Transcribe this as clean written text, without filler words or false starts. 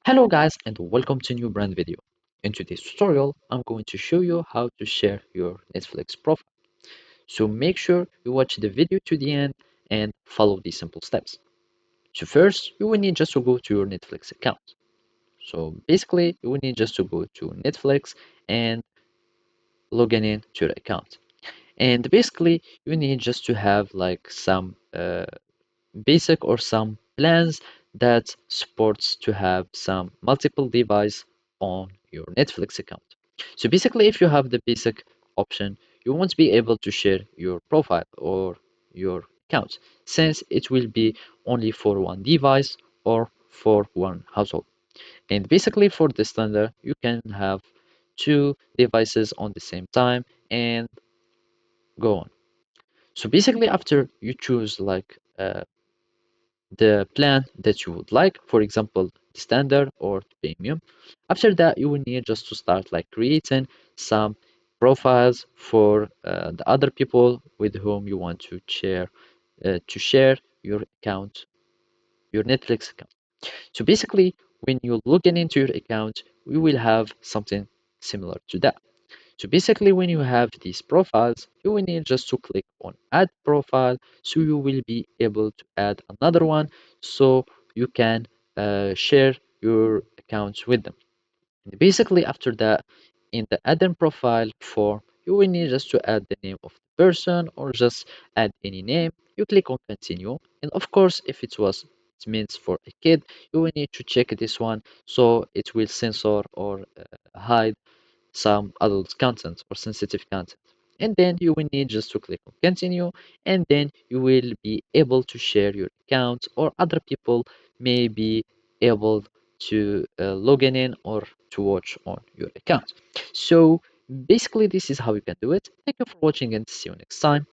Hello guys and welcome to a new brand video. In today's tutorial, I'm going to show you how to share your Netflix profile. So make sure you watch the video to the end and follow these simple steps. So first, you will need just to go to your Netflix account. So basically, you will need just to go to Netflix and log in to your account. And basically, you need just to have like some basic or some plans that supports to have some multiple device on your Netflix account. So basically, if you have the basic option, you won't be able to share your profile or your account since it will be only for one device or for one household. And basically for the standard, you can have two devices on the same time and go on. So basically after you choose like the plan that you would like, for example, standard or premium. After that, you will need just to start like creating some profiles for the other people with whom you want to share your account, your Netflix account. So basically, when you log in into your account, we will have something similar to that. So basically, when you have these profiles, you will need just to click on add profile. So you will be able to add another one so you can share your accounts with them. And basically, after that, in the add-in profile form, you will need just to add the name of the person or just add any name. You click on continue. And of course, if it means for a kid, you will need to check this one so it will censor or hide some adult content or sensitive content. And then you will need just to click on continue, and then you will be able to share your account, or other people may be able to log in or to watch on your account. So basically, this is how you can do it. Thank you for watching and see you next time.